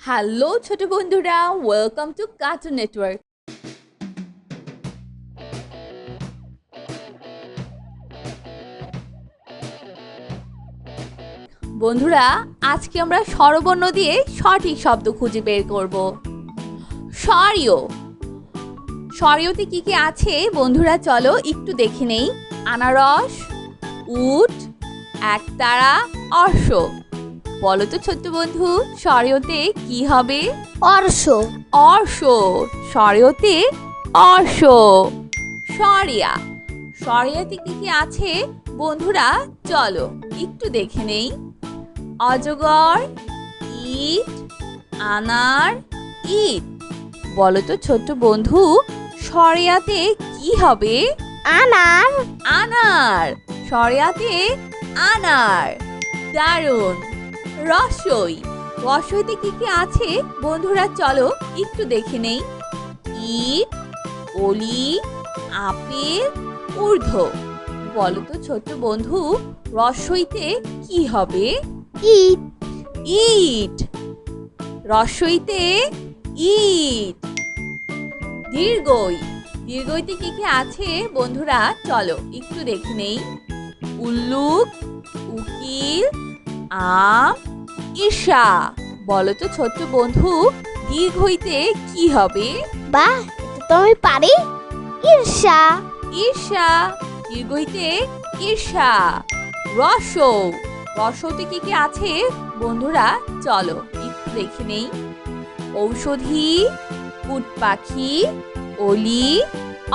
Hello ছোট বন্ধুরা, welcome to cartoon network. বন্ধুরা, আজকে আমরা স্বরবর্ণ দিয়ে সঠিক শব্দ খুঁজে বের করব। স্বরীয়, স্বরীয়তে কি কি আছে বন্ধুরা চলো একটু দেখে নেই। আনারস, উট, একতারা, অর্শ। বলো তো ছোট্ট বন্ধু, স্বরীয়তে কি হবে? অর্শ। অর্শ, স্বরীয়তে অর্শ। স্বরিয়া, স্বরিয়াতে কি কি আছে বন্ধুরা চলো একটু দেখে নেই। অজগর, ইট, আনার, ইট। বলো তো ছোট্ট বন্ধু, স্বরিয়াতে কি হবে? আনার। আনার, স্বরিয়াতে আনার। দারুণ। রসই, রসইতে কি কি আছে বন্ধুরা চলো একটু দেখে নেই। ইট, অলি, আপেল, ঊর্ধ্ব। বলো তো ছোট্ট বন্ধু, রসইতে কি হবে? ইট। ইট, রসইতে ইট। দীর্ঘই, দীর্ঘইতে কি কি আছে বন্ধুরা চলো একটু দেখে নেই। উল্লুক, উকিল, আম, ঈর্ষা। বলো তো ছোট্ট বন্ধু, দীর্ঘইতে কি হবে? বাহ, এটা তো আমি পারি। ঈর্ষা। ঈর্ষা, দীর্ঘইতে ঈর্ষা। রসৌ, রসৌতে কি কি আছে বন্ধুরা চলো একটু দেখে নেই। ঔষধি, উট পাখি, অলি,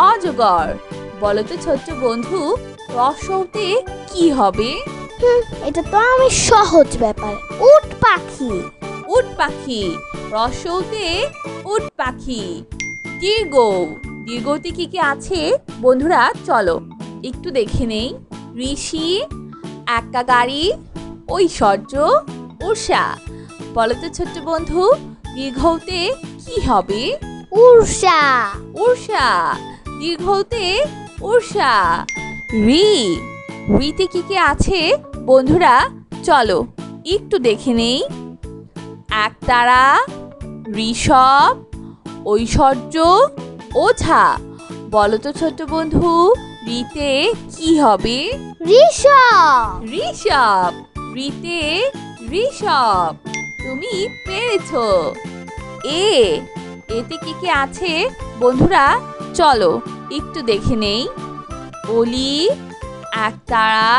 অজগর। বলো তো ছোট্ট বন্ধু, রসৌতে কি হবে? এটা তো আমি সহজ ব্যাপার। উট পাখি। উট পাখি, রসৌতে উট পাখি। দীর্ঘ, দীর্ঘতে কি কি আছে বন্ধুরা চলো একটু দেখে নেই। ঋষি, একা গাড়ি, ঐশ্বর্য, উষা। বলো তো ছোট্ট বন্ধু, দীর্ঘতে কি হবে? উর্ষা। উষা, দীর্ঘতে উষা। ঋ, ঋতে কি কি আছে বন্ধুরা চলো একটু দেখে নেই। একতারা, ঋষভ, ঐশ্বর্য, ওঝা। বলো তো ছোট্ট বন্ধু, ঋতে কি হবে? ঋষভ। ঋষভ, ঋতে ঋষভ। তুমি পেরেছো। এ, এতে কি কি আছে বন্ধুরা চলো একটু দেখে নেই। অলি, একতারা,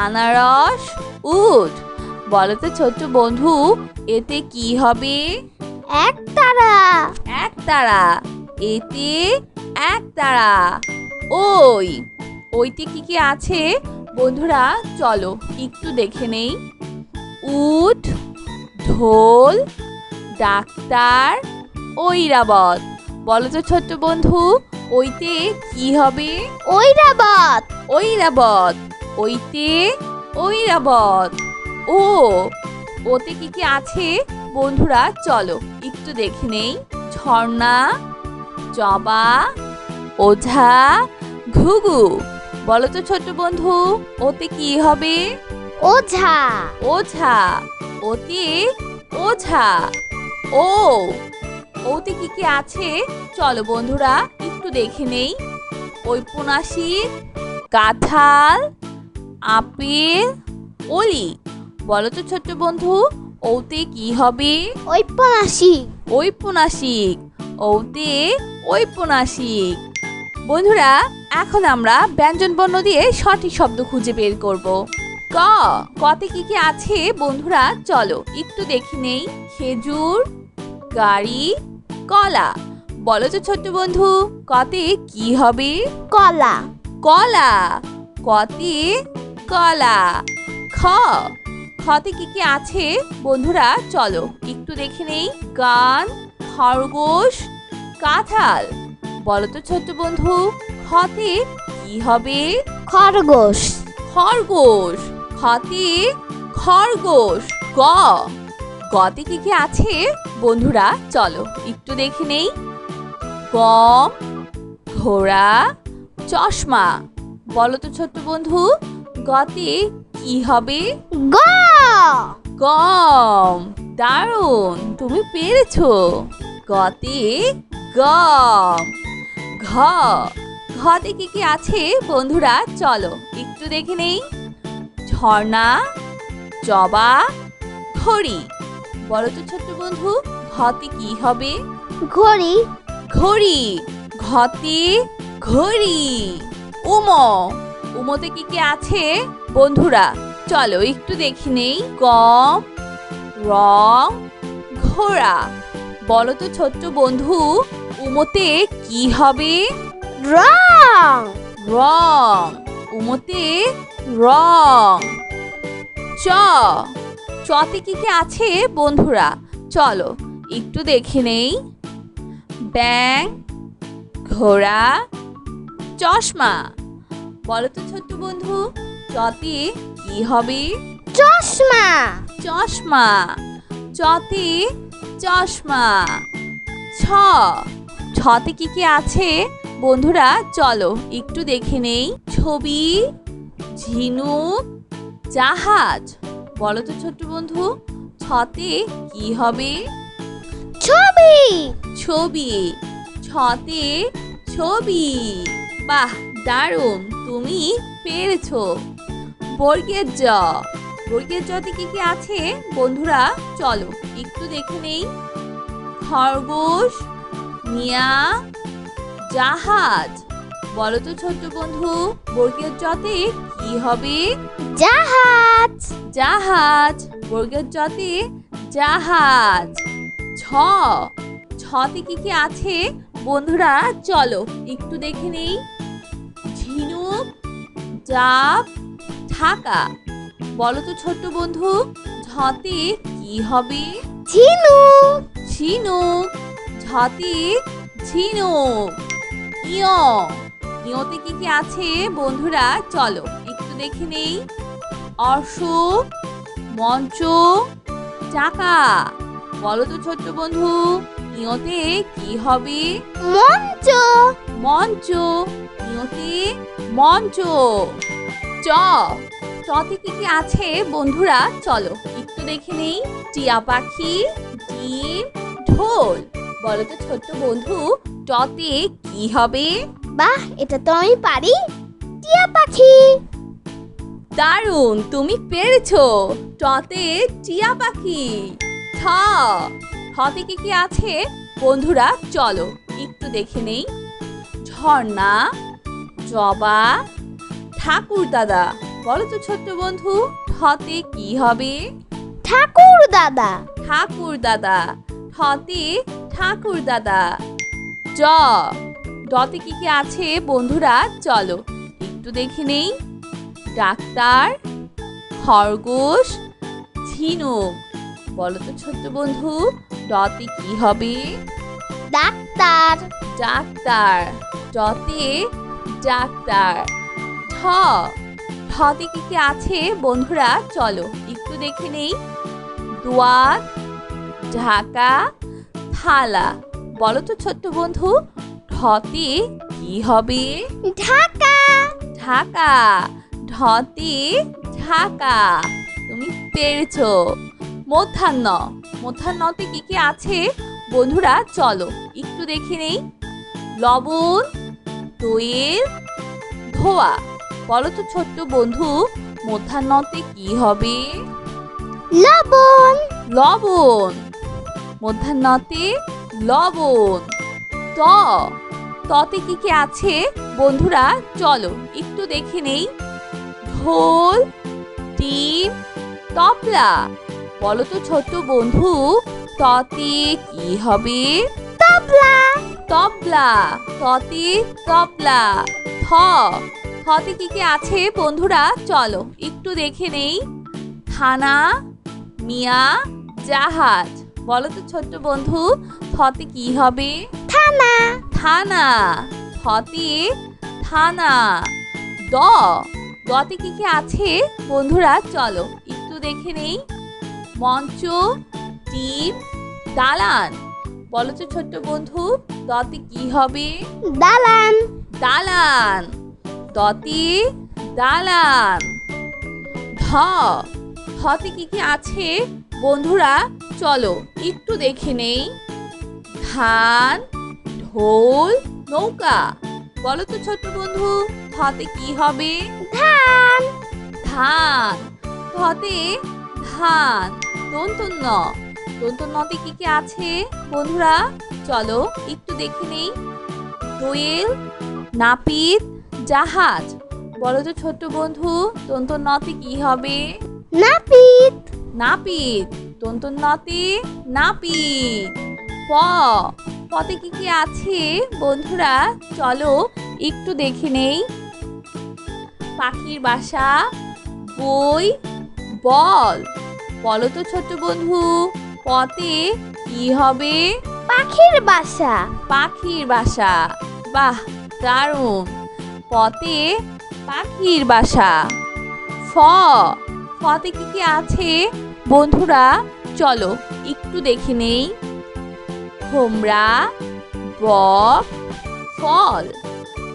আনারস, উট। বলো তো ছোট্ট বন্ধু, এতে কি হবে? একতারা। একতারা, এতে একতারা। ওই, ওইতে কি কি আছে বন্ধুরা চলো একটু দেখে নেই। উট, ঢোল, ডাক্তার, ঐরাবত। বলো তো ছোট্ট বন্ধু, ওইতে কি হবে? ঐরাবত। ঐরাবত, ওইতে ঐরাবত। ও, ওতে কি কি আছে বন্ধুরা চলো একটু দেখে নেই। ঝর্ণা, জবা, ওঝা, ঘুঘু। বলো তো ছোট্ট বন্ধু, ওতে কি হবে? ওঝা। ওঝা, ওতে ওঝা। ও, ওতে কি কি আছে চলো বন্ধুরা একটু দেখে নেই। ঔপন্যাসিক, কাঁঠাল, আপেল, অলি। বলো তো ছোট্ট বন্ধু, ওতে কি হবে? ঔপন্যাসিক। ঔপন্যাসিক, ওতে ঔপন্যাসিক। বন্ধুরা, এখন আমরা ব্যঞ্জনবর্ণ দিয়ে সঠিক শব্দ খুঁজে বের করব। ক, কতে কি কি আছে বন্ধুরা চলো একটু দেখে নেই। খেজুর, গাড়ি, কলা। বলো তো ছোট্ট বন্ধু, কতে কি হবে? কলা। কলা, কতে কলা। খ, খতে কি কি আছে বন্ধুরা চলো একটু দেখে নেই। গান, খরগোশ, কাঁঠাল। বলো তো ছোট্ট বন্ধু, খতে কি হবে? খরগোশ। খরগোশ, খতে খরগোশ। গ, গতে কি কি আছে বন্ধুরা চলো একটু দেখে নেই। গম, ঘোড়া, চশমা। বলো তো ছোট্ট বন্ধু, গতে কি হবে? গ। গম, দারুণ, তুমি পেরেছো। গতে গম। ঘ। ঘতে কি কি আছে বন্ধুরা চলো একটু দেখে নেই। ঝর্ণা, জবা, ঘড়ি। বলো তো ছোট্ট বন্ধু, ঘতে কি হবে? ঘড়ি। ঘড়ি। ঘতে ঘড়ি। উমো। উমোতে কি কি আছে বন্ধুরা চলো একটু দেখে নেই। গম, রং, ঘোড়া। বলো তো ছোট্ট বন্ধু, উমোতে কি হবে? রং। রং। উমোতে রং। চ। চতে কি কি আছে বন্ধুরা চলো একটু দেখে নেই। ব্যাং, ঘোড়া, চশমা। বলো তো ছোট্ট বন্ধু, চতে কি হবে? চশমা। চশমা। চতে চশমা। ছ। ছতে কি কি আছে বন্ধুরা চলো একটু দেখে নেই। ছবি, ঝিনুক, জাহাজ। বলো তো ছোট্ট বন্ধু, ছতে কি হবে? ছবি। ছবি। ছতে ছবি। বাহ, দারুণ, তুমি পেরেছো। বর্গের জ। বর্গের জতে কি কি আছে বন্ধুরা চলো একটু দেখে নেই। খরগোশ, মিয়া, জাহাজ। বলো তো ছোট্ট বন্ধু, বর্গের জতে কি হবে? জাহাজ। জাহাজ। বর্গের জতে জাহাজ। ছ। ছতে কি কি আছে বন্ধুরা চলো একটু দেখে নেই। ঝিনুক, ডাব, ঢাকা। বলো তো ছোট্ট বন্ধু, ঝতে কি হবে? ঝিনুক। ঝিনুক। ঝতে ঝিনুক। ইয়। ইয়তে কি কি আছে বন্ধুরা চলো একটু দেখে নেই। অশ্বত্থ, মঞ্চ, চাকা। বলো তো ছোট্ট বন্ধু, ইয়তে কি হবে? মঞ্চ। মঞ্চ। ইয়তে মঞ্চ। চ। চতে কি কি আছে বন্ধুরা চলো একটু দেখে নেই। টিয়া পাখি, ডিম, ঢোল। বলো তো ছোট্ট বন্ধু, টতে কি হবে? বাহ, এটা তো আমি পারি। টিয়া পাখি। দারুণ, তুমি পেরেছো। টতে টিয়া পাখি। ঠ। ঠতে কি কি আছে বন্ধুরা চলো একটু দেখে নেই। ঝর্ণা, জবা, ঠাকুর দাদা। বলো তো ছোট্ট বন্ধু, ঠতে কি হবে? ঠাকুর দাদা। ঠাকুর দাদা। ঠতে ঠাকুর দাদা। জ। ডতে কি কি আছে বন্ধুরা চলো একটু দেখে নেই। ডাক্তার, খরগোশ, ঝিনুক। বলো তো ছোট্ট বন্ধু, ডতে কি হবে? ডাক্তার। ডাক্তার। ডতে ডাক্তার। ঢ। ঢতে কি কি আছে বন্ধুরা চলো একটু দেখে নেই। দুয়ার, ঢাকা, থালা। বলো তো ছোট্ট বন্ধু, ঢতে কি হবে? ঢাকা। ঢাকা। ঢতে ঢাকা। তুমি পেরেছো। মধ্যাহ্ন। মধ্যাহ্নতে কি কি আছে বন্ধুরা চলো একটু দেখে নেই। লবণ, দইয়ের, ধোয়া। বলো তো ছোট্ট বন্ধু, মধ্যাহ্নতে কি হবে? লবণ। লবণ। মধ্যাহ্নতে লবণ। ত। ততে কি কি আছে বন্ধুরা চলো একটু দেখে নেই। ঢোল, ডিম, তবলা। বলো তো ছোট্ট বন্ধু, ততে কি হবে? তবলা। তবলা। ততে তবলা। থ। থতে কি কি আছে বন্ধুরা চলো একটু দেখে নেই। থানা, মিয়া, জাহাজ। বলো তো ছোট্ট বন্ধু, থতে কি হবে? থানা। থানা। থতে থানা। দ। দতে কি কি আছে বন্ধুরা চলো একটু দেখে নেই। মঞ্চ, টিম, দালান। বলো তো ছোট্ট বন্ধু, দতে কি হবে? দালান। দালান। দতে দালান। ধ। ধতে কি কি আছে বন্ধুরা চলো একটু দেখে নেই। ধান, ঢোল, নৌকা। বলো তো ছোট্ট বন্ধু, ধতে কি হবে? ধান। ধান। ধতে ধান। দন্তন্য। দন্তন্যতে কি কি আছে বন্ধুরা? চলো একটু দেখে নেই। দোয়েল, নাপিত, জাহাজ। বলো তো ছোট্ট বন্ধু, দন্তন্যতে কি হবে? নাপিত। নাপিত। দন্তন্যতে নাপিত। প। পতে কি কি আছে বন্ধুরা? চলো একটু দেখে নেই। পাখির বাসা, বই, বল। বলো তো ছোট্ট বন্ধু, পতে কি হবে? পাখির বাসা। পাখির বাসা। বাহ, দারুণ। পতে পাখির বাসা। ফ। ফতে কি কি আছে বন্ধুরা? চলো একটু দেখে নেই। খোমরা, বক, ফল।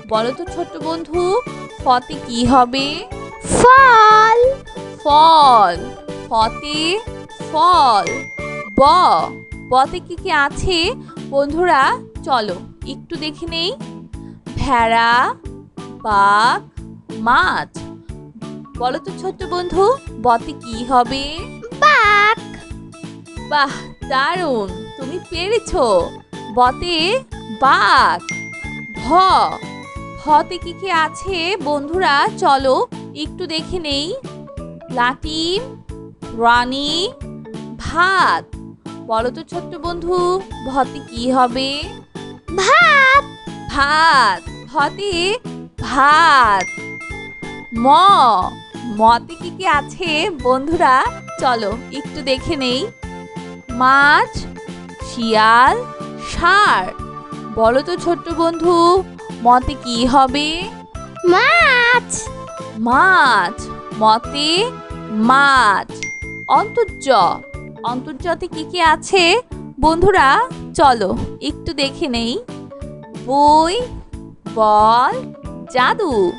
বলো তো ছোট্ট বন্ধু, ফতে কি হবে? ফল। ফল। ফতে ফল। ব। বতে কি কি আছে বন্ধুরা? চলো একটু দেখে নেই। ভেড়া, বাঘ, মাছ। বলো তো ছোট্ট বন্ধু, বতে কি হবে? বাঘ। বাহ, দারুণ, তুমি পেরেছো। বতে বাঘ। ভ। ভতে কি কি আছে বন্ধুরা? চলো একটু দেখে নেই। লাটিম, রানী, ভাত। বলো তো ছোট্ট বন্ধু, ভতে কি হবে? ভাত। ভাত। ভতে ভাত। ম। মতে কি কি আছে বন্ধুরা? চলো একটু দেখে নেই। মাছ, শিয়াল, ষাঁড়। বলো তো ছোট্ট বন্ধু, মতে কি হবে? মাছ। মাছ। মতে মাছ। অন্তর্য। অন্তর্যতে কি কি আছে বন্ধুরা? চলো একটু দেখে নেই। বই, বল, জাদু।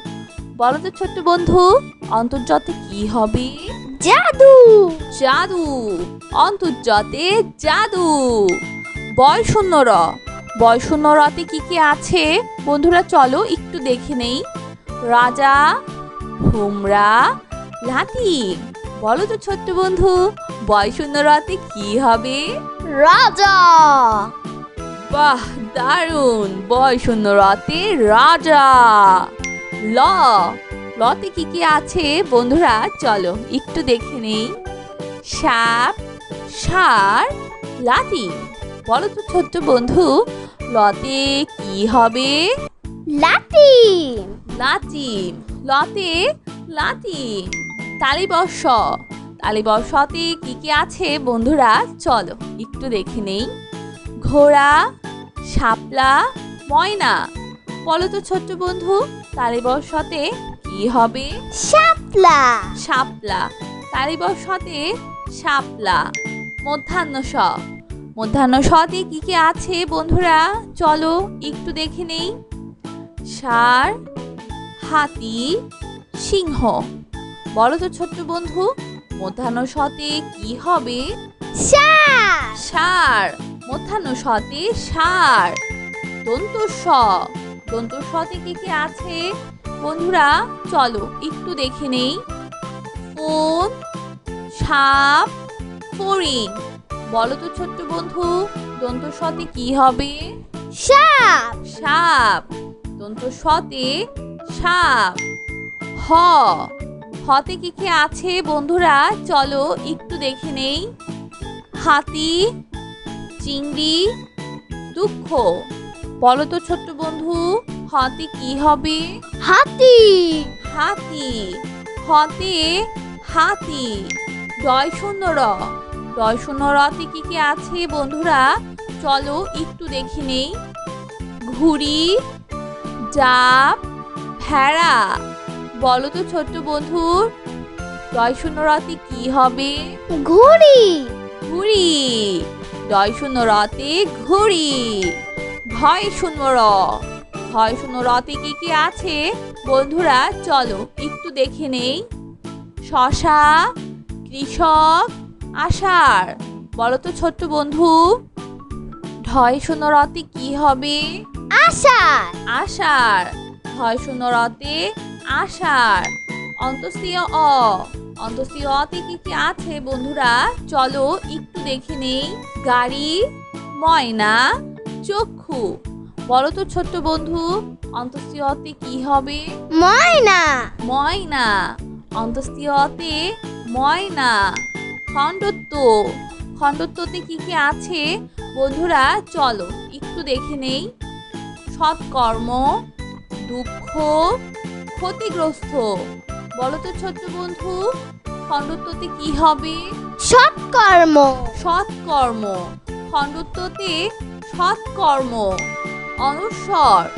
বলো তো ছোট্ট বন্ধু, অন্তর্যতে কি হবে? জাদু। জাদু। অন্তর্যতে জাদু। বয় শূন্য র। বয় শূন্য রতে কি কি আছে বন্ধুরা? চলো একটু দেখে নেই। রাজা, হোমরা, লাঠিম। বলো তো ছোট্ট বন্ধু, বয় শূন্য রতে কি হবে? রাজা। বাহ, দারুণ। বয় শূন্য রতে রাজা। ল। লতে কি কি আছে বন্ধুরা? চলো একটু দেখে নেই। সাপ, ষাঁড়, লাঠিম। বলো তো ছোট্ট বন্ধু, লতে কি হবে? লাঠিম। লাঠিম। লতে লাঠিম। তালিবর্ষ। তালিবর্ষতে কি কি আছে বন্ধুরা? চলো একটু দেখে নেই। ঘোড়া, শাপলা, ময়না। বলো তো ছোট্ট বন্ধু, তালিবর্ষতে কি হবে? শাপলা। শাপলা। তালিবর্ষতে শাপলা। মধ্যাহ্ন স। মধ্যাহ্ন সতে কি কি আছে বন্ধুরা? চলো একটু দেখে নেই। ষাঁড়, হাতি, সিংহ। বলো তো ছোট্ট বন্ধু, মধ্যাহ্ন সতে কি হবে? ষাঁড়। ষাঁড়। মধ্যাহ্ন সতে ষাঁড়। দন্ত স। দন্ত সতে কি কি আছে বন্ধুরা? চলো একটু দেখে নেই। ফোন, সাপ, ফড়িং। বলো তো ছোট্ট বন্ধু, দন্ত সতে কি হবে? সাপ। সাপ। দন্ত সতে সাপ। হ। হতে কি কি আছে বন্ধুরা? চলো একটু দেখে নেই। হাতি, চিংড়ি, দুঃখ। বলো তো ছোট্ট বন্ধু, হতে কি হবে? হাতি। হাতি। হতে হাতি। ডয় শূন্য র। ডয় শূন্য রতে কি কি আছে বন্ধুরা? চলো একটু দেখে নেই। ঘুড়ি, জাপ, ভেড়া। বলো তো ছোট্ট বন্ধু, ডয় শূন্য রতে কি হবে? ঘুড়ি। ঘুড়ি। ডয় শূন্য রতে ঘুড়ি। ভয় শূন্য র। ভয় শূন্য রতে কি কি আছে বন্ধুরা? চলো একটু দেখে নেই। শশা, কৃষক, আষাঢ়। বলো তো ছোট্ট বন্ধু, ঢয় শূন্য রতে কি হবে? আষাঢ়। আষাঢ়। ঢয় শূন্য রতে আষাঢ়। অন্তস্থীয় অ। অন্তস্থীয় অতে কি কি আছে বন্ধুরা? চলো একটু দেখে নেই। গাড়ি, ময়না, চক্ষু। বলো তো ছোট্ট বন্ধু, অন্তস্থীয় অতে কি হবে? ময়না। ময়না। অন্তস্থীয় অতে ময়না। খণ্ডত্ব। খণ্ডত্বতে কি কি আছে বন্ধুরা? চলো একটু দেখে নেই। সৎকর্ম, দুঃখ, ক্ষতিগ্রস্ত। বলো তো ছোট্ট বন্ধু, খণ্ডত্বতে কি হবে? সৎকর্ম। সৎকর্ম। খণ্ডত্বতে সৎকর্ম। অনুস্বর।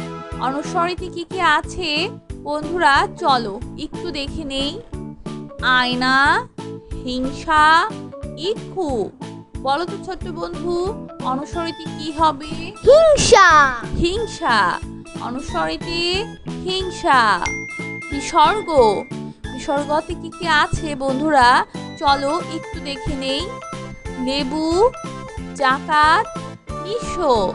অনুস্বরেতে কি কি আছে বন্ধুরা? চলো একটু দেখে নেই। আয়না, হিংসা, ইক্ষু। বলো তো ছোট্ট বন্ধু, অনুস্বরেতে কি হবে? হিংসা। হিংসা। অনুস্বরেতে হিংসা। বিসর্গ। বিসর্গতে কি কি আছে বন্ধুরা? চলো একটু দেখে নেই। লেবু, জাকাত, নিঃস্ব।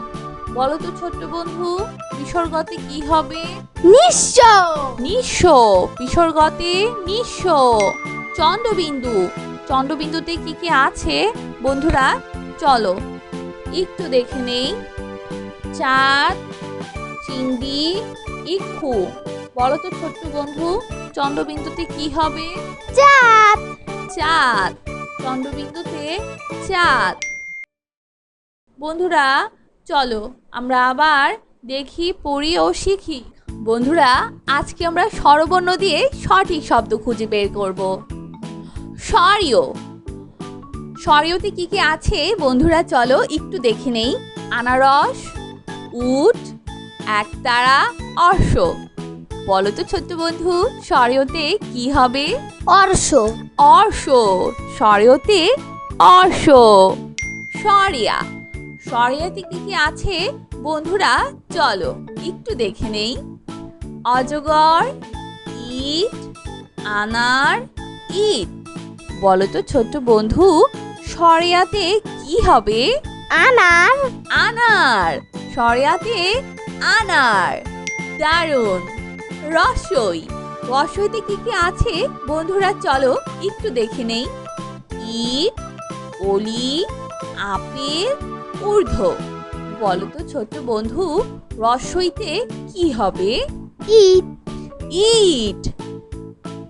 বলো তো ছোট্ট বন্ধু, বিসর্গতে কি হবে? নিঃস্ব। নিঃস্ব। বিসর্গতে নিঃস্ব। চন্দ্রবিন্দু। চন্দ্রবিন্দুতে কি কি আছে বন্ধুরা? চলো একটু দেখে নেই। চাঁদ, চিংড়ি, ইক্ষু। বলো তো ছোট্ট বন্ধু, চন্দ্রবিন্দুতে কি হবে? চাঁদ। চাঁদ। চন্দ্রবিন্দুতে চাঁদ। বন্ধুরা চলো আমরা আবার দেখি, পড়ি ও শিখি। বন্ধুরা আজকে আমরা স্বরবর্ণ দিয়ে সঠিক শব্দ খুঁজে বের করব। স্বরীয়। স্বরীয়তে কি কি আছে বন্ধুরা? চলো একটু দেখে নেই। আনারস, উট, একতারা, অর্শ। বলো তো ছোট্ট বন্ধু, স্বরীয়তে কি হবে? অর্শ। অর্শ। স্বরীয়তে অর্শ। স্বরিয়া। স্বরিয়াতে কি কি আছে বন্ধুরা? চলো একটু দেখে নেই। অজগর, ইট, আনার, ইট। বলো তো ছোট্ট বন্ধু, স্বরিয়াতে কি হবে? আনার। আনার। স্বরিয়াতে আনার। দারুণ। রসই। রসইতে কি কি আছে বন্ধুরা? চলো একটু দেখে নেই। ইট, অলি, আপেল, ঊর্ধ্ব। বলো তো ছোট্ট বন্ধু, রসইতে কি হবে? ইট। ইট।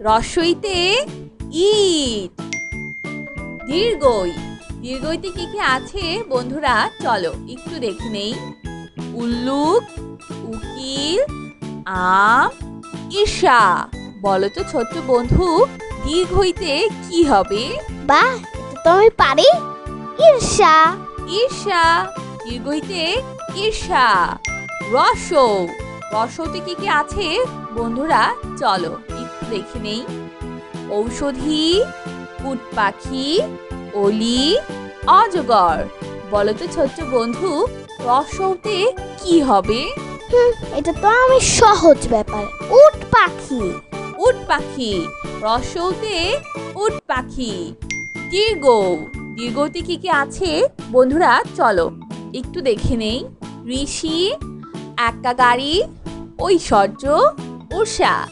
রসইতে ইট। দীর্ঘই। দীর্ঘইতে কি কি আছে বন্ধুরা? চলো একটু দেখে নেই। উল্লুক, উকিল, আম, ঈর্ষা। বলো তো ছোট্ট বন্ধু, দীর্ঘইতে কি হবে? বাহ, এটা তো আমি পারি। ঈর্ষা। ঈর্ষা। দীর্ঘইতে ঈর্ষা। রসৌ। রসৌতে কি কি আছে বন্ধুরা? চলো একটু দেখে নেই। ঔষধি, উট পাখি, অলি, অজগর। বলো তো ছোট্ট বন্ধু, রসৌতে কি হবে? এটা তো আমি সহজ ব্যাপার। উট পাখি। উট পাখি। রসৌতে উট পাখি। দীর্ঘ। দীর্ঘতে কি কি আছে বন্ধুরা? চলো একটু দেখে নেই। ঋষি, একা গাড়ি, ঐশ্বর্য, উষা।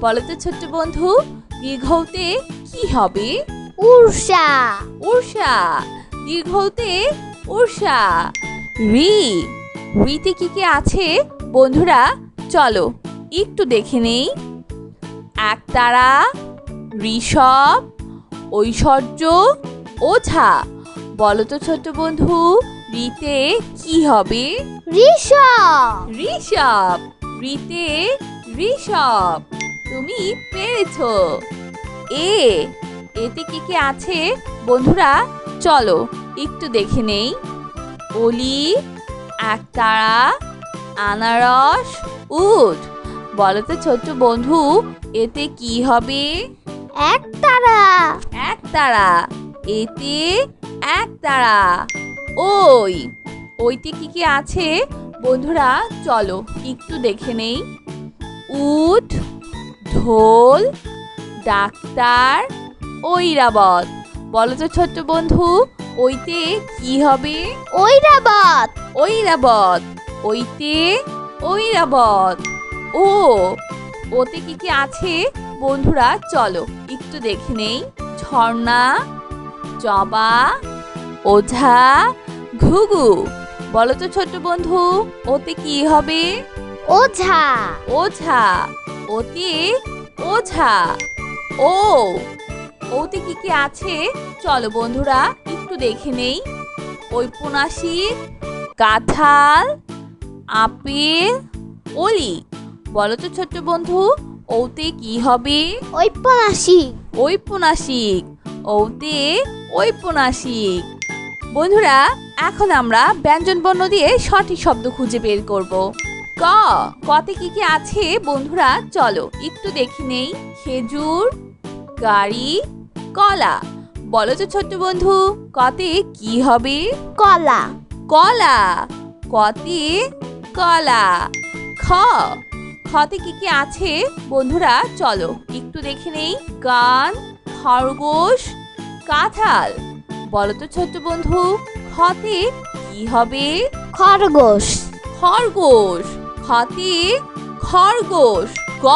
বলো তো ছোট্ট বন্ধু, দীর্ঘতে কি হবে? উষা। উষা। দীর্ঘতে উষা। ঋ। ঋতে কি কি আছে বন্ধুরা? চলো একটু দেখে নেই। একতারা, ঋষভ, ঐশ্বর্য, ওঝা। বলো তো ছোট্ট বন্ধু, ঋতে কি হবে? ঋষভ। ঋষভ। ঋতে ঋষভ। তুমি পেরেছো। এ। এতে কি কি আছে বন্ধুরা? চলো একটু দেখে নেই। অলি, একতারা, আনারস, উট। বলো তো ছোট্ট বন্ধু, এতে কি হবে? একতারা। একতারা। এতে একতারা। ওই। ওইতে কি কি আছে বন্ধুরা? চলো একটু দেখে নেই। উট, ঢোল, ডাক্তার, ঐরাবত। বলো তো ছোট্ট বন্ধু, ওইতে কি হবে? ঐরাবত। ঐরাবত। ওইতে ঐরাবত। ও, ওতে কি কি আছে বন্ধুরা চলো একটু দেখে নেই। ঝর্ণা, জবা, ওঝা, ঘুঘু। বলো তো ছোট্ট বন্ধু, ওতে কি হবে? ওঝা। ওঝা। ওতে ওঝা। ও, ওতে কি কি আছে চলো বন্ধুরা একটু দেখে নেই। ঔপন্যাসিক, কাঁঠাল, আপেল, অলি। বলো তো ছোট্ট বন্ধু, ওতে কি হবে? ঔপন্যাসিক। ঔপন্যাসিক। ওতে ঔপন্যাসিক। বন্ধুরা, এখন আমরা ব্যঞ্জনবর্ণ দিয়ে সঠিক শব্দ খুঁজে বের করব। ক, কতে কি কি আছে বন্ধুরা চলো একটু দেখে নেই। খেজুর, গাড়ি, কলা। বলো তো ছোট্ট বন্ধু, কতে কি হবে? কলা। কলা। কতে কলা। খ, খতে কি কি আছে বন্ধুরা চলো একটু দেখে নেই। গান, খরগোশ, কাঁঠাল। বলো তো ছোট্ট বন্ধু, খতে কি হবে? খরগোশ। খরগোশ। খতে খরগোশ। গ,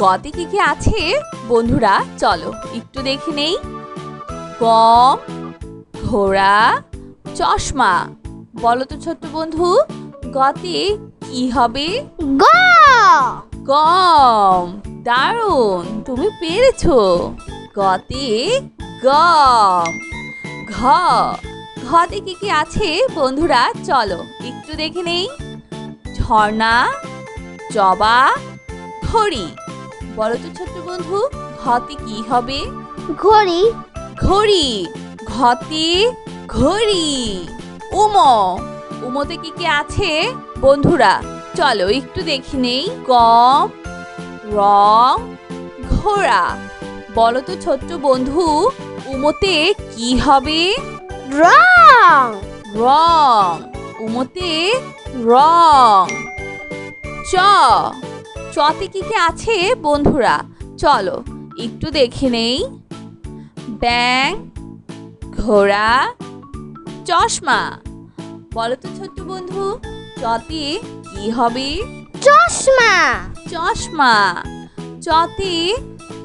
গতে কি কি আছে বন্ধুরা চলো একটু দেখে নেই। গম, ঘোড়া, চশমা। বলো তো ছোট্ট বন্ধু, গতে কি হবে? গম। দারুণ, তুমি পেরেছো। গতে গম। ঘ, ঘতে কি কি আছে বন্ধুরা চলো একটু দেখে নেই। ঝর্ণা, জবা, ঘড়ি। বলো তো ছোট্ট বন্ধু, ঘতে কি হবে? ঘড়ি। ঘড়ি। ঘতে ঘড়ি। উমো, উমোতে কি কি আছে বন্ধুরা চলো একটু দেখে নেই। গম, রং, ঘোড়া। বলো তো ছোট্ট বন্ধু, উমোতে কি হবে? রং। রং। উমোতে রং। চ, চতে কি কি আছে বন্ধুরা চলো একটু দেখে নেই। ব্যাং, ঘোড়া, চশমা। বলো তো ছোট্ট বন্ধু, চতে কি হবে? চশমা। চশমা। চতে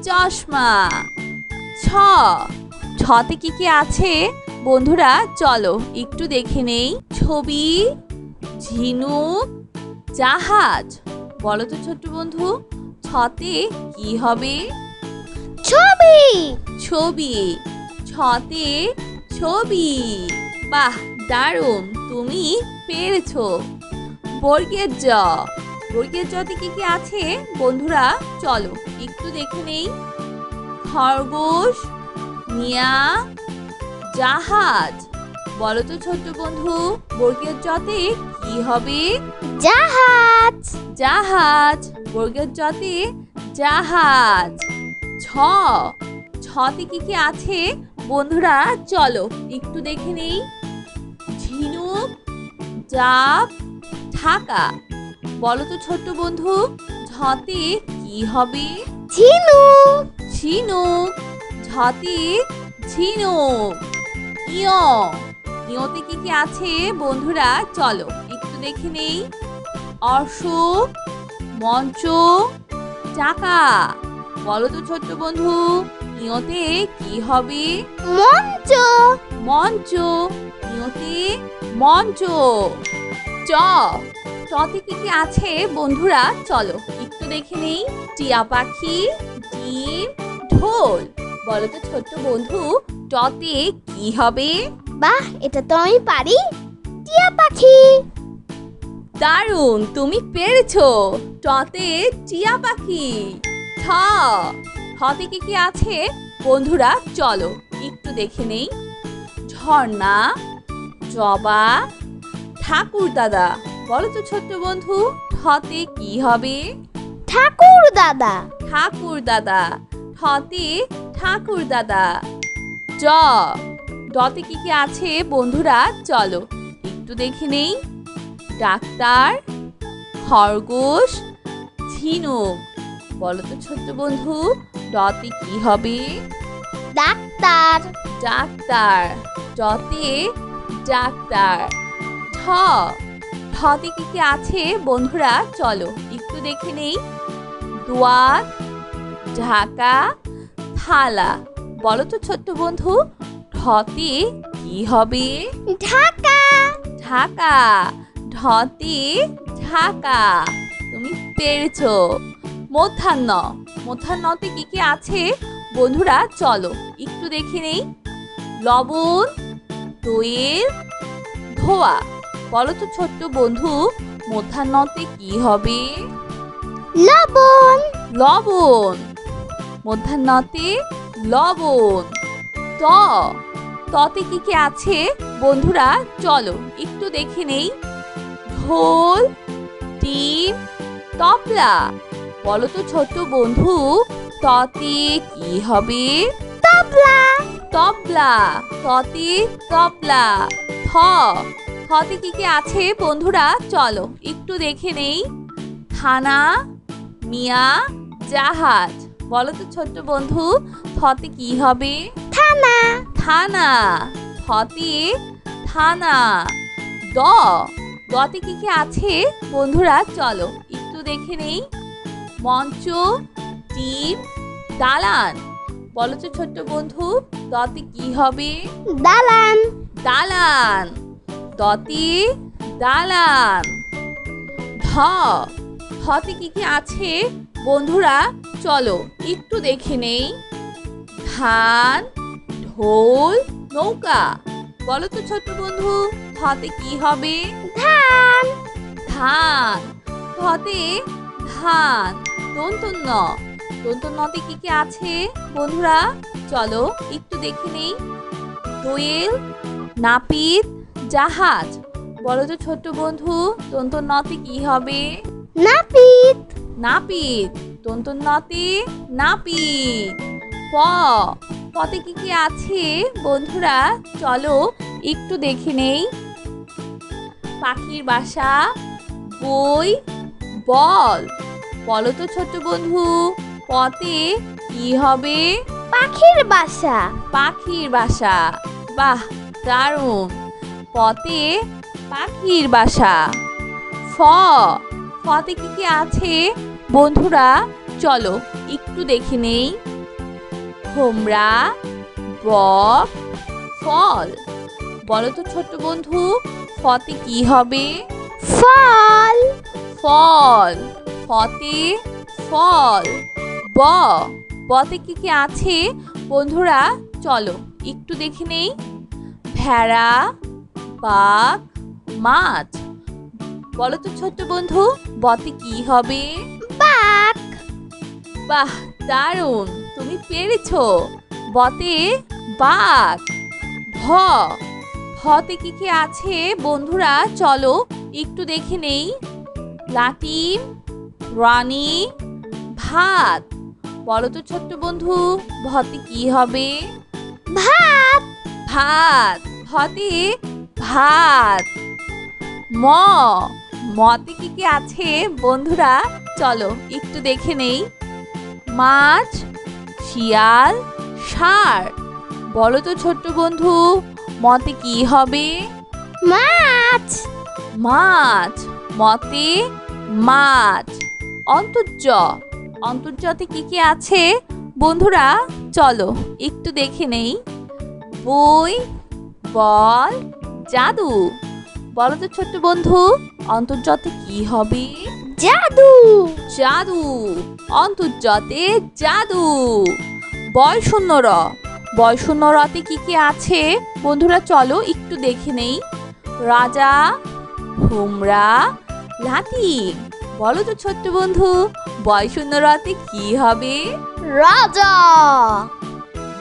চশমা। ছ, ছতে কি কি আছে বন্ধুরা চলো একটু দেখে নেই। ছবি, ঝিনুক, জাহাজ। বলো তো ছোট্ট বন্ধু, ছতে কি হবে? ছবি। ছবি। ছতে ছবি। বাহ, দারুণ, তুমি পেরেছো। বর্গের জ, বর্গের জতে কি কি আছে বন্ধুরা চলো একটু দেখে নেই। খরগোশ, মিয়া, জাহাজ। বলো তো ছোট্ট বন্ধু, বর্গের জতে কি হবে? জাহাজ। জাহাজ। বর্গের জতে জাহাজ। ছ, ছতে কি কি আছে বন্ধুরা চলো একটু দেখে নেই। ঝিনুক, জাপ, ঢাকা। বলো তো ছোট্ট বন্ধু, ঝতে কি হবে? ঝিনুক। ঝিনুক। ঝতে ঝিনুক। ইয়, ইয়তে কি কি আছে বন্ধুরা চলো একটু দেখে নেই। অশোক, মঞ্চ, চাকা। বলো তো ছোট্ট বন্ধু, ইয়তে কি হবে? মঞ্চ। মঞ্চ। ইয়তে মঞ্চ। চ, চতে কি কি আছে বন্ধুরা চলো একটু দেখে নেই। টিয়া পাখি, ডিম, ঢোল। বলো তো ছোট্ট বন্ধু, টতে কি হবে? বাহ, এটা তো আমি পারি। টিয়া পাখি। দারুণ, তুমি পেরেছো। টতে টিয়া পাখি। ঠ, ঠতে কি কি আছে বন্ধুরা চলো একটু দেখে নেই। ঝর্ণা, জবা, ঠাকুর দাদা। বলো তো ছোট্ট বন্ধু, ঠতে কি হবে? ঠাকুর দাদা। ঠাকুর দাদা। ঠতে ঠাকুর দাদা। জ, ডতে কি কি আছে বন্ধুরা চলো একটু দেখে নেই। ডাক্তার, খরগোশ, ঝিনুক। বলো তো ছোট্ট বন্ধু, ডতে কি হবে? ডাক্তার। ডাক্তার। ডতে ডাক্তার। ঠ ঠতে কি আছে বন্ধুরা চলো একটু দেখে নেই। দুয়ার, ঢাকা, থালা। বলো তো ছোট্ট বন্ধু, ঢতে কি হবে? ঢাকা। ঢাকা। ঢতে ঢাকা। তুমি পেরেছো। মধ্যাহ্ন, মধ্যাহ্নতে কি আছে বন্ধুরা চলো একটু দেখে নেই। লবণ, দইয়ের, ধোয়া। বলো তো ছোট্ট বন্ধু, মধ্যাহ্নতে কি হবে? লবণ। লবণ। মধ্যাহ্নতে লবণ। ত ততে কি আছে বন্ধুরা চলো একটু দেখে নেই। ঢোল, টিপ, তবলা। বলো তো ছোট্ট বন্ধু, ততে কি হবে? তবলা। তবলা। ততে তবলা। থ থতে কি আছে বন্ধুরা চলো একটু দেখে নেই। থানা, মিয়া, জাহাজ। বলো তো ছোট্ট বন্ধু, থতে কি হবে? থানা। থানা। থতে থানা। দ দতে কি আছে বন্ধুরা চলো একটু দেখে নেই। মঞ্চ, টিম, দালান। বলো তো ছোট্ট বন্ধু, দতে কি হবে? দালান। দালান। দতে দালান। ধ ধতে কি আছে বন্ধুরা চলো একটু দেখে নেই। ধান, ঢোল, নৌকা। বলো তো ছোট্ট বন্ধু, ধতে কি হবে? ধান। ধান। ধতে ধান। দন্তন্য, দন্তন্যতে কি আছে বন্ধুরা চলো একটু দেখে নেই। দোয়েল, নাপিত, জাহাজ। বলো তো ছোট্ট বন্ধু, দন্তন্যতে কি হবে? নাপিত। নাপিত। দন্তন্যতে নাপিত। প পতে কি আছে বন্ধুরা চলো একটু দেখে নেই। পাখির বাসা, বই, বল। বলো তো ছোট্ট বন্ধু, পতে কি হবে? পাখির বাসা। পাখির বাসা। বাহ, দারুণ। পতে পাখির বাসা। ফ ফতে কি আছে বন্ধুরা চলো একটু দেখে নেই। হোমরা, বক, ফল। বলো তো ছোট্ট বন্ধু, ফতে কি হবে? ফল। ফল। ফতে ফল। ব বতে কি আছে বন্ধুরা চলো একটু দেখে নেই। ভেড়া, বাঘ, মাছ। বলো তো ছোট্ট বন্ধু, বতে কি হবে? বাঘ। বাহ, দারুণ, তুমি পেরেছো। বতে বাঘ। ভ ভতে কি আছে বন্ধুরা চলো একটু দেখে নেই। লাটিম, রানী, ভাত। বলো তো ছোট্ট বন্ধু, ভতে কি হবে? ভাত। ভাত। ভতে ভাত। ম মতে কি আছে বন্ধুরা চলো একটু দেখে নেই। মাছ, শিয়াল, ষাঁড়। বলো তো ছোট্ট বন্ধু, মতে কি হবে? মাছ। মাছ। মতে মাছ। অন্তর্য অন্তর্যতে কি আছে বন্ধুরা চলো একটু দেখে নেই। বই, বল, জাদু। বলো তো ছোট্ট বন্ধু, অন্তর্যতে কি হবে? জাদু। জাদু। অন্তর্যতে জাদু। বয়শূন্য র বয়শূন্য রতে কি আছে বন্ধুরা চলো একটু দেখে নেই। রাজা, হোমরা, লাটিম। বলো তো ছোট্ট বন্ধু, বয়শূন্য রতে কি হবে? রাজা।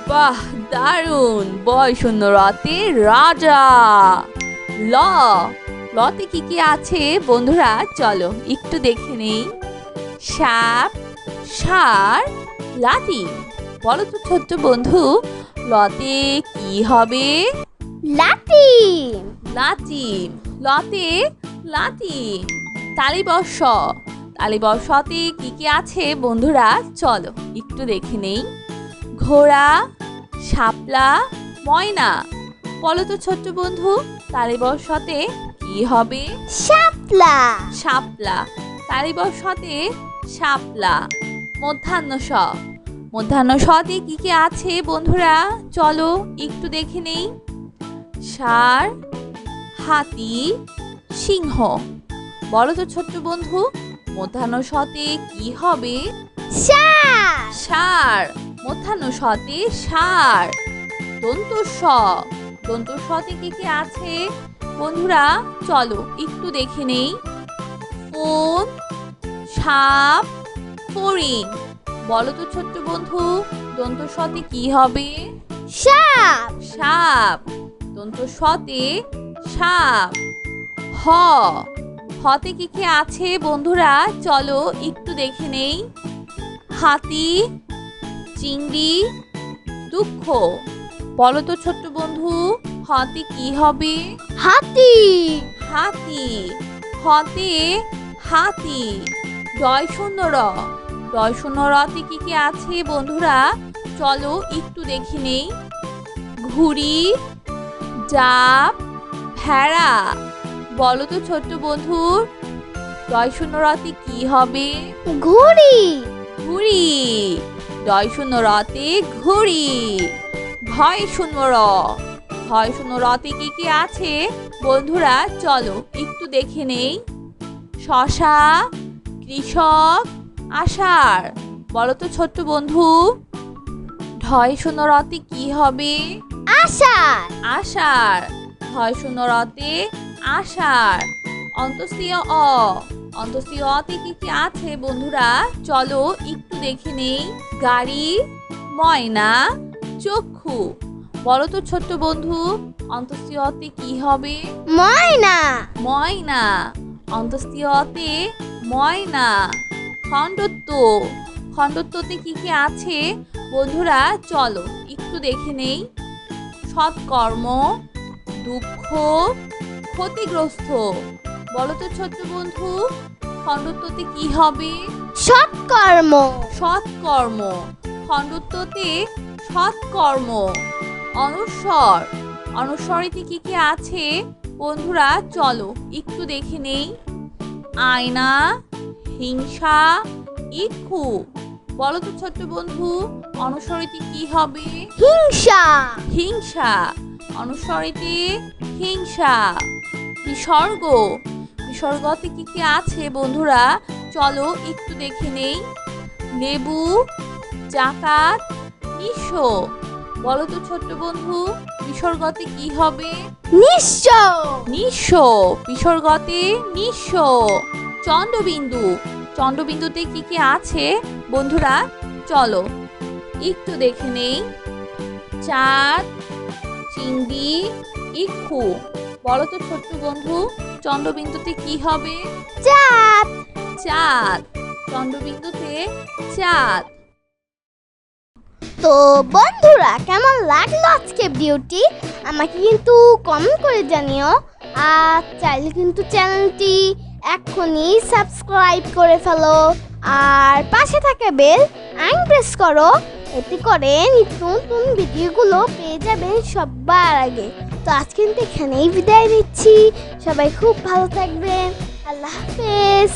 বাহ, দারুণ। বয়শূন্য রতে রাজা। ল লতে কি আছে বন্ধুরা চলো একটু দেখে নেই। সাপ, ষাঁড়, লাঠি। বলো তো ছোট্ট বন্ধু, লতে কি হবে? লাটিম। লাটিম। লতে লাটিম। তালিবর্ষ তালিবর্ষতে কি আছে বন্ধুরা চলো একটু দেখে নেই। ঘোড়া, শাপলা, ময়না। বলো তো ছোট্ট বন্ধু, তালিবর সাথে কি হবে? শাপলা। শাপলা। তালিবর সাথে শাপলা। মধ্যাহ্ন স। মধ্যাহ্ন সতে কি কি আছে বন্ধুরা? চলো একটু দেখে নেই। ষাঁড়, হাতি, সিংহ। বলো তো ছোট্ট বন্ধু, মধ্যাহ্ন সতে কি হবে? ষাঁড়। ষাঁড়। মধ্যাহ্ন সতে ষাঁড়। দন্ত স। দন্ত সতে কি কি আছে বন্ধুরা? চলো একটু দেখে নেই। ফোন, সাপ, হরিণ। বলো তো ছোট্ট বন্ধু, দন্ত সতে কি হবে? সাপ। সাপ। দন্ত সতে সাপ। হ। হতে কি কি আছে বন্ধুরা? চলো একটু দেখে নেই। হাতি, চিংড়ি, দুঃখ। বলো তো ছোট্ট বন্ধু, হতে কি হবে? হাতি। হাতি। হতে হাতি। ডয় শূন্য র। ডয় শূন্য রতে কি কি আছে বন্ধুরা? চলো একটু দেখে নেই। ঘুড়ি, ডাব, ভেড়া। বলো তো ছোট্ট বন্ধু, ডয় শূন্য রতে কি হবে? ঘুড়ি। ঘুড়ি। ডয় শূন্য রতে ঘুড়ি। ভয় শূন্য র। ভয় শূন্য রতে কি কি আছে বন্ধুরা? চলো একটু দেখে নেই। শশা, কৃষক, আষাঢ়। বলো তো ছোট্ট বন্ধু, ঢয় শূন্য রতে কি হবে? আষাঢ়। আষাঢ়। ঢয় শূন্য রতে আষাঢ়। অন্তস্তীয় অ। অন্তস্তীয় অতে কি কি আছে বন্ধুরা? চলো একটু দেখে নেই। গাড়ি, ময়না, চক্ষু। বলো তো ছোট্ট বন্ধু, অন্তস্তীয় অতে কি হবে? ময়না। ময়না। অন্তস্তীয় অতে ময়না। খণ্ডত্ব। খণ্ডত্বতে কি কি আছে বন্ধুরা? চলো একটু দেখে নেই। সৎকর্ম, দুঃখ, ক্ষতিগ্রস্ত। বলো তো ছোট্ট বন্ধু, খণ্ডত্বতে কি হবে? সৎকর্ম। সৎকর্ম। খণ্ডত্বতে সৎকর্ম। অনুস্বর। অনুস্বরেতে কি কি আছে বন্ধুরা? চলো একটু দেখে নেই। আয়না, হিংসা, ইক্ষু। বলো তো ছোট্ট বন্ধু, অনুস্বরেতে কি হবে? হিংসা। হিংসা। অনুস্বরেতে হিংসা। বিসর্গ। বিসর্গতে কি কি আছে বন্ধুরা? চলো একটু দেখে নেই। লেবু, জাকাত, নিঃস্ব। বলো তো ছোট্ট বন্ধু, বিসর্গতে কি হবে? নিঃস্ব। নিঃস্ব। বিসর্গতে নিঃস্ব। চন্দ্রবিন্দু। চন্দ্রবিন্দুতে কি কি আছে বন্ধুরা? চলো একটু দেখে নেই। চাঁদ, চিংড়ি, ইক্ষু। বলো তো ছোট্ট বন্ধু, চন্দ্রবিন্দুতে কি হবে? চাঁদ। চাঁদ। চন্দ্রবিন্দুতে চাঁদ। তো বন্ধুরা, কেমন লাগলো আজকে বিউটি? আমাকে কিন্তু কমেন্ট করে জানিও। আর চাইলে কিন্তু চ্যানেলটি এক্ষুনি সাবস্ক্রাইব করে ফেলো। আর পাশে থাকা বেল আইকন প্রেস করো। এতে করে নিত্য নতুন ভিডিওগুলো পেয়ে যাবেন সবার আগে। তো আজকে কিন্তু এখানেই বিদায় নিচ্ছি। সবাই খুব ভালো থাকবেন। আল্লাহ হাফেজ।